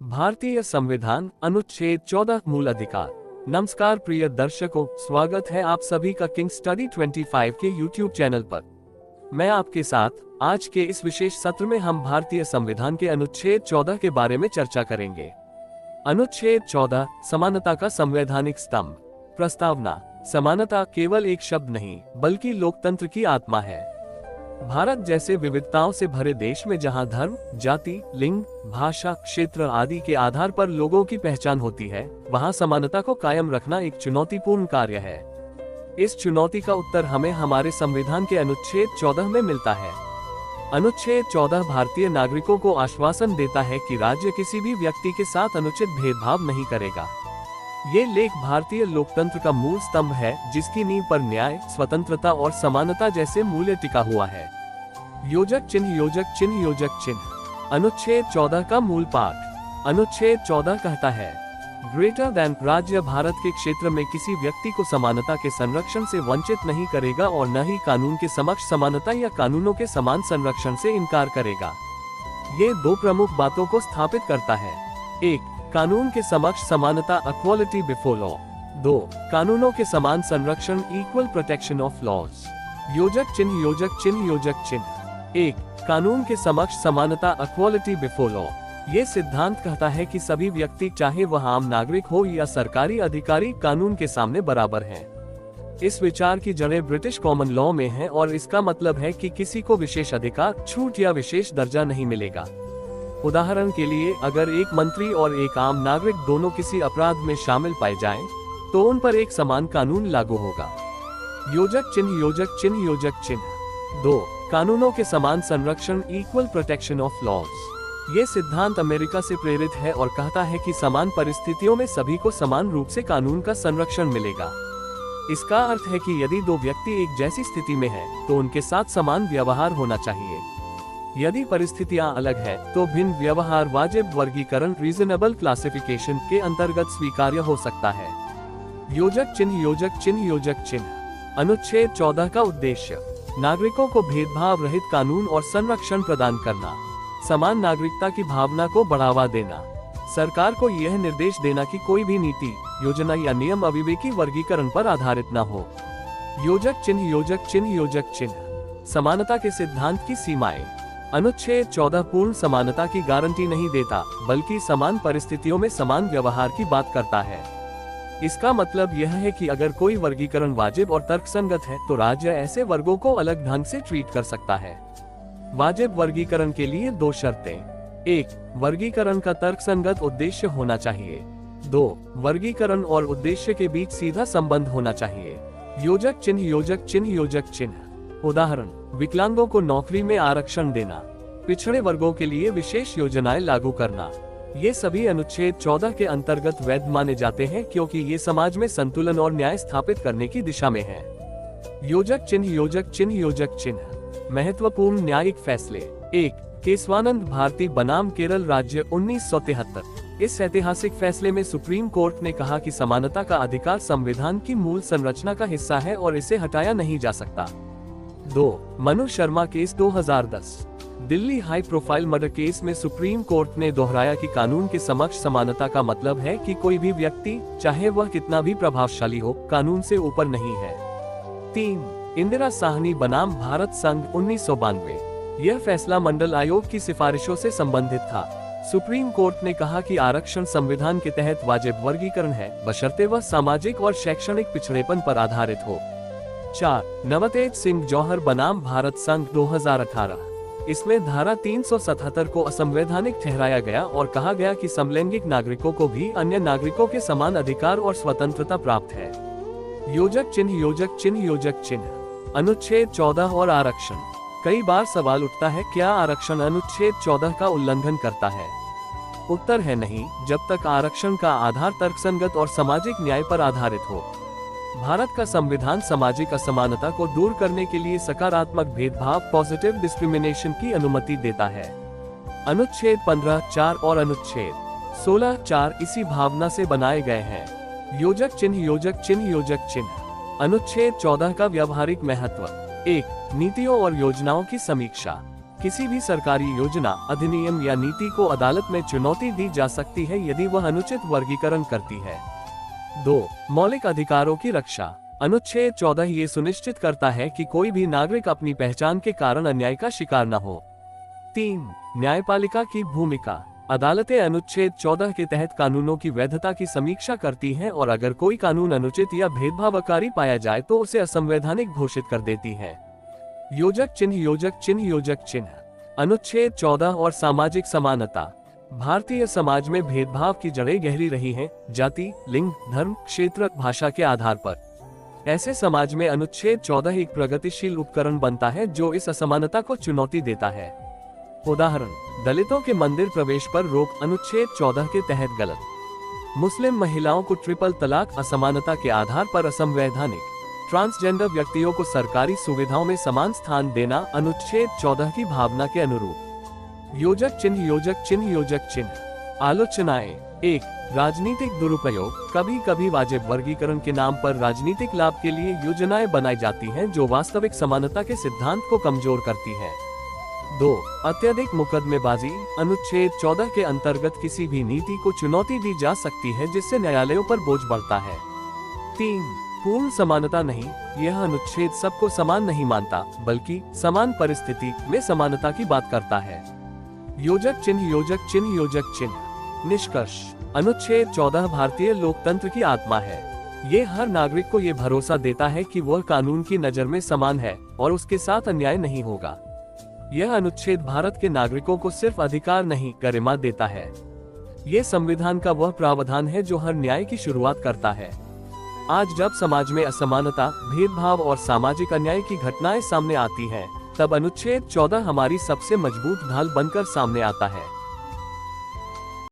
भारतीय संविधान अनुच्छेद 14 मूल अधिकार। नमस्कार प्रिय दर्शकों, स्वागत है आप सभी का किंग स्टडी 25 के यूट्यूब चैनल पर। मैं आपके साथ आज के इस विशेष सत्र में हम भारतीय संविधान के अनुच्छेद 14 के बारे में चर्चा करेंगे। अनुच्छेद 14 समानता का संवैधानिक स्तंभ। प्रस्तावना। समानता केवल एक शब्द नहीं बल्कि लोकतंत्र की आत्मा है। भारत जैसे विविधताओं से भरे देश में जहां धर्म, जाति, लिंग, भाषा, क्षेत्र आदि के आधार पर लोगों की पहचान होती है, वहां समानता को कायम रखना एक चुनौतीपूर्ण कार्य है। इस चुनौती का उत्तर हमें हमारे संविधान के अनुच्छेद 14 में मिलता है। अनुच्छेद 14 भारतीय नागरिकों को आश्वासन देता है कि राज्य किसी भी व्यक्ति के साथ अनुचित भेदभाव नहीं करेगा। ये लेख भारतीय लोकतंत्र का मूल स्तंभ है, जिसकी नींव पर न्याय, स्वतंत्रता और समानता जैसे मूल्य टिका हुआ है। योजक चिन्ह योजक चिन्ह योजक चिन्ह। अनुच्छेद 14 का मूल पाठ। अनुच्छेद 14 कहता है, ग्रेटर देन राज्य भारत के क्षेत्र में किसी व्यक्ति को समानता के संरक्षण से वंचित नहीं करेगा और न ही कानून के समक्ष समानता या कानूनों के समान संरक्षण से इनकार करेगा। ये दो प्रमुख बातों को स्थापित करता है। 1. कानून के समक्ष समानता इक्वालिटी बिफोर लॉ। 2. कानूनों के समान संरक्षण इक्वल प्रोटेक्शन ऑफ लॉज। योजक चिन्ह योजक चिन्ह योजक चिन्ह। 1. कानून के समक्ष समानता इक्वालिटी बिफोर लॉ। ये सिद्धांत कहता है कि सभी व्यक्ति, चाहे वह आम नागरिक हो या सरकारी अधिकारी, कानून के सामने बराबर हैं। इस विचार की जड़ें ब्रिटिश कॉमन लॉ में हैं और इसका मतलब है कि किसी को विशेष अधिकार, छूट या विशेष दर्जा नहीं मिलेगा। उदाहरण के लिए, अगर एक मंत्री और एक आम नागरिक दोनों किसी अपराध में शामिल पाए जाएं, तो उन पर एक समान कानून लागू होगा। योजक चिन्ह योजक चिन्ह योजक चिन्ह। 2. कानूनों के समान संरक्षण इक्वल प्रोटेक्शन ऑफ लॉज। ये सिद्धांत अमेरिका से प्रेरित है और कहता है कि समान परिस्थितियों में सभी को समान रूप से कानून का संरक्षण मिलेगा। इसका अर्थ है कि यदि दो व्यक्ति एक जैसी स्थिति में हैं, तो उनके साथ समान व्यवहार होना चाहिए। यदि परिस्थितियां अलग है, तो भिन्न व्यवहार वाजिब वर्गीकरण रीजनेबल क्लासिफिकेशन के अंतर्गत स्वीकार्य हो सकता है। योजक चिन्ह योजक चिन्ह योजक चिन्ह। अनुच्छेद 14 का उद्देश्य नागरिकों को भेदभाव रहित कानून और संरक्षण प्रदान करना, समान नागरिकता की भावना को बढ़ावा देना, सरकार को यह निर्देश देना कि कोई भी नीति, योजना या नियम अविवेकी वर्गीकरण पर आधारित न हो। योजक चिन्ह योजक चिन्ह योजक चिन्ह। समानता के सिद्धांत की सीमाएं। अनुच्छेद 14 पूर्ण समानता की गारंटी नहीं देता, बल्कि समान परिस्थितियों में समान व्यवहार की बात करता है। इसका मतलब यह है कि अगर कोई वर्गीकरण वाजिब और तर्कसंगत है, तो राज्य ऐसे वर्गों को अलग ढंग से ट्रीट कर सकता है। वाजिब वर्गीकरण के लिए 2 शर्तें। 1. वर्गीकरण का तर्कसंगत उद्देश्य होना चाहिए। 2. वर्गीकरण और उद्देश्य के बीच सीधा संबंध होना चाहिए। योजक चिन्ह योजक चिन्ह योजक चिन्ह। उदाहरण, विकलांगों को नौकरी में आरक्षण देना, पिछड़े वर्गों के लिए विशेष योजनाएं लागू करना, ये सभी अनुच्छेद 14 के अंतर्गत वैध माने जाते हैं, क्योंकि ये समाज में संतुलन और न्याय स्थापित करने की दिशा में है। योजक चिन्ह योजक चिन्ह योजक चिन्ह। महत्वपूर्ण न्यायिक फैसले। 1. केशवानंद भारती बनाम केरल राज्य 1973। इस ऐतिहासिक फैसले में सुप्रीम कोर्ट ने कहा कि समानता का अधिकार संविधान की मूल संरचना का हिस्सा है और इसे हटाया नहीं जा सकता। 2. Manu Sharma case 2010। Delhi high profile murder case में सुप्रीम कोर्ट ने दोहराया कि कानून के समक्ष समानता का मतलब है कि कोई भी व्यक्ति, चाहे वह कितना भी प्रभावशाली हो, कानून से ऊपर नहीं है। 3. इंदिरा साहनी बनाम भारत संघ 1992। यह फैसला मंडल आयोग की सिफारिशों से संबंधित था। सुप्रीम कोर्ट ने कहा कि आरक्षण संविधान के तहत वाजिब वर्गीकरण है, बशर्ते वह सामाजिक और शैक्षणिक पिछड़ेपन पर आधारित हो। 4. नवतेज सिंह जौहर बनाम भारत संघ 2018। इसमें धारा 377 को असंवैधानिक ठहराया गया और कहा गया कि समलैंगिक नागरिकों को भी अन्य नागरिकों के समान अधिकार और स्वतंत्रता प्राप्त है। योजक चिन्ह योजक चिन्ह योजक चिन्ह। अनुच्छेद 14 और आरक्षण। कई बार सवाल उठता है, क्या आरक्षण अनुच्छेद 14 का उल्लंघन करता है? उत्तर है नहीं, जब तक आरक्षण का आधार तर्कसंगत और सामाजिक न्याय पर आधारित हो। भारत का संविधान सामाजिक असमानता को दूर करने के लिए सकारात्मक भेदभाव, पॉजिटिव डिस्क्रिमिनेशन की अनुमति देता है। अनुच्छेद 15(4) और अनुच्छेद 16(4) इसी भावना से बनाए गए हैं। योजक चिन्ह योजक चिन्ह योजक चिन्ह। अनुच्छेद 14 का व्यावहारिक महत्व। 1. नीतियों और योजनाओं की समीक्षा। किसी भी सरकारी योजना, अधिनियम या नीति को अदालत में चुनौती दी जा सकती है यदि वह अनुचित वर्गीकरण करती है। 2. मौलिक अधिकारों की रक्षा। अनुच्छेद 14 ये सुनिश्चित करता है कि कोई भी नागरिक अपनी पहचान के कारण अन्याय का शिकार न हो। 3. न्यायपालिका की भूमिका। अदालतें अनुच्छेद 14 के तहत कानूनों की वैधता की समीक्षा करती हैं और अगर कोई कानून अनुचित या भेदभावकारी पाया जाए तो उसे असंवैधानिक घोषित कर देती है। योजक चिन्ह, योजक चिन्ह, योजक चिन्ह। अनुच्छेद 14 और सामाजिक समानता। भारतीय समाज में भेदभाव की जड़ें गहरी रही हैं, जाति, लिंग, धर्म, क्षेत्र, भाषा के आधार पर। ऐसे समाज में अनुच्छेद 14 एक प्रगतिशील उपकरण बनता है जो इस असमानता को चुनौती देता है। उदाहरण, दलितों के मंदिर प्रवेश पर रोक अनुच्छेद 14 के तहत गलत। मुस्लिम महिलाओं को ट्रिपल तलाक असमानता के आधार पर असंवैधानिक। ट्रांसजेंडर व्यक्तियों को सरकारी सुविधाओं में समान स्थान देना अनुच्छेद 14 की भावना के अनुरूप। योजक चिन्ह, योजक चिन्ह, योजक चिन्ह। आलोचनाएं। 1. राजनीतिक दुरुपयोग। कभी कभी वाजिब वर्गीकरण के नाम पर राजनीतिक लाभ के लिए योजनाएं बनाई जाती हैं जो वास्तविक समानता के सिद्धांत को कमजोर करती हैं। 2. अत्यधिक मुकदमेबाजी। अनुच्छेद 14 के अंतर्गत किसी भी नीति को चुनौती दी जा सकती है जिससे न्यायालयों पर बोझ बढ़ता है। 3. पूर्ण समानता नहीं। यह अनुच्छेद सबको समान नहीं मानता, बल्कि समान परिस्थिति में समानता की बात करता है। योजक चिन्ह, योजक चिन्ह, योजक चिन्ह। निष्कर्ष। अनुच्छेद 14 भारतीय लोकतंत्र की आत्मा है। ये हर नागरिक को ये भरोसा देता है कि वह कानून की नजर में समान है और उसके साथ अन्याय नहीं होगा। यह अनुच्छेद भारत के नागरिकों को सिर्फ अधिकार नहीं, गरिमा देता है। ये संविधान का वह प्रावधान है जो हर न्याय की शुरुआत करता है। आज जब समाज में असमानता, भेदभाव और सामाजिक अन्याय की घटनाएं सामने आती हैं, तब अनुच्छेद 14 हमारी सबसे मजबूत ढाल बनकर सामने आता है।